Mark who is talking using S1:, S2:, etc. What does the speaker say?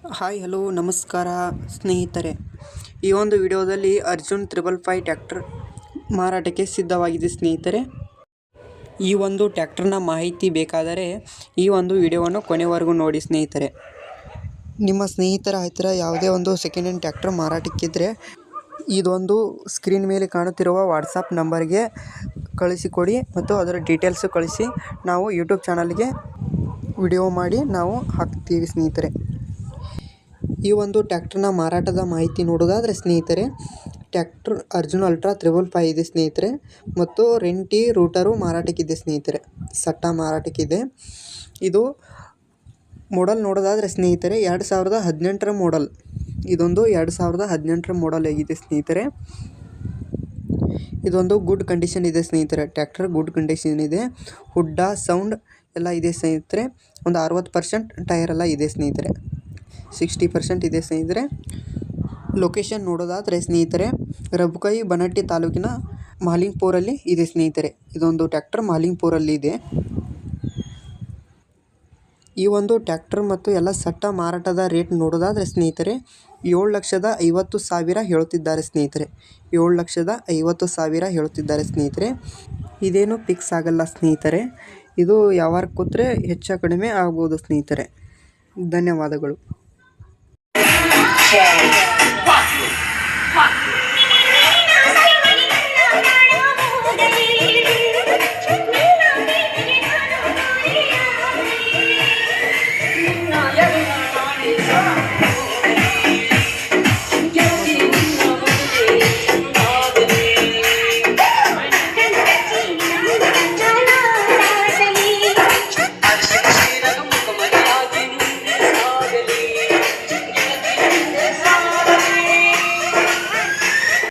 S1: Hi hello ನಮಸ್ಕಾರ ಸ್ನೇಹಿತರೆ. ಈ ಒಂದು ವಿಡಿಯೋದಲ್ಲಿ ಅರ್ಜುನ್ 555 ಟ್ರ್ಯಾಕ್ಟರ್ ಮಾರಾಟಕ್ಕೆ ಸಿದ್ಧವಾಗಿದೆ ಸ್ನೇಹಿತರೆ. ಈ ಒಂದು ಟ್ರ್ಯಾಕ್ಟರ್ನ ಮಾಹಿತಿ ಬೇಕಾದರೆ ಈ ಒಂದು ವಿಡಿಯೋವನ್ನು ಕೊನೆವರೆಗೂ ನೋಡಿ ಸ್ನೇಹಿತರೆ. ನಿಮ್ಮ ಸ್ನೇಹಿತರ ಹತ್ತಿರ ಯಾವುದೇ ಒಂದು ಸೆಕೆಂಡ್ ಹ್ಯಾಂಡ್ ಟ್ರ್ಯಾಕ್ಟರ್ ಮಾರಾಟಕ್ಕಿದ್ದರೆ ಇದೊಂದು ಸ್ಕ್ರೀನ್ ಮೇಲೆ ಕಾಣುತ್ತಿರುವ ವಾಟ್ಸಪ್ ನಂಬರ್ಗೆ ಕಳಿಸಿಕೊಡಿ ಮತ್ತು ಅದರ ಡೀಟೇಲ್ಸು ಕಳಿಸಿ. ನಾವು ಯೂಟ್ಯೂಬ್ ಚಾನಲ್ಗೆ ವಿಡಿಯೋ ಮಾಡಿ ನಾವು ಹಾಕ್ತೀವಿ ಸ್ನೇಹಿತರೆ. ಈ ಒಂದು ಟ್ರ್ಯಾಕ್ಟರ್ನ ಮಾರಾಟದ ಮಾಹಿತಿ ನೋಡೋದಾದರೆ ಸ್ನೇಹಿತರೆ, ಟ್ರ್ಯಾಕ್ಟರ್ ಅರ್ಜುನ್ ಅಲ್ಟ್ರಾ 555 ಇದೆ ಸ್ನೇಹಿತರೆ. ಮತ್ತು ರೆಂಟಿ ರೂಟರು ಮಾರಾಟಕ್ಕಿದೆ ಸ್ನೇಹಿತರೆ. ಸಟ್ಟ ಮಾರಾಟಕ್ಕಿದೆ. ಇದು ಮಾಡೆಲ್ ನೋಡೋದಾದರೆ ಸ್ನೇಹಿತರೆ 2018ರ ಮಾಡೆಲ್. ಇದೊಂದು 2018ರ ಮಾಡೆಲ್ ಆಗಿದೆ ಸ್ನೇಹಿತರೆ. ಇದೊಂದು ಗುಡ್ ಕಂಡೀಷನ್ ಇದೆ ಸ್ನೇಹಿತರೆ. ಟ್ರ್ಯಾಕ್ಟರ್ ಗುಡ್ ಕಂಡೀಷನ್ ಇದೆ. ಹುಡ್ಡ ಸೌಂಡ್ ಎಲ್ಲ ಇದೆ ಸ್ನೇಹಿತರೆ. ಒಂದು 60% ಟೈರ್ ಎಲ್ಲ ಇದೆ ಸ್ನೇಹಿತರೆ. 60% ಇದೆ ಸ್ನೇಹಿತರೆ. ಲೊಕೇಶನ್ ನೋಡೋದಾದರೆ ಸ್ನೇಹಿತರೆ, ರಬಕೈ ಬನಟ್ಟಿ ತಾಲೂಕಿನ ಮಾಲಿಂಗ್ಪುರಲ್ಲಿ ಇದೆ ಸ್ನೇಹಿತರೆ. ಇದೊಂದು ಟ್ರ್ಯಾಕ್ಟರ್ ಮಾಲಿಂಗ್ಪುರಲ್ಲಿ ಇದೆ. ಈ ಒಂದು ಟ್ರ್ಯಾಕ್ಟರ್ ಮತ್ತು ಎಲ್ಲ ಸಟ್ಟ ಮಾರಾಟದ ರೇಟ್ ನೋಡೋದಾದರೆ ಸ್ನೇಹಿತರೆ 7,50,000 ಹೇಳುತ್ತಿದ್ದಾರೆ ಸ್ನೇಹಿತರೆ. 7,50,000 ಹೇಳುತ್ತಿದ್ದಾರೆ ಸ್ನೇಹಿತರೆ. ಇದೇನು ಫಿಕ್ಸ್ ಆಗಲ್ಲ ಸ್ನೇಹಿತರೆ. ಇದು ಯಾವಾರ ಕೂತ್ರೆ ಹೆಚ್ಚು ಕಡಿಮೆ ಆಗ್ಬೋದು ಸ್ನೇಹಿತರೆ. ಧನ್ಯವಾದಗಳು.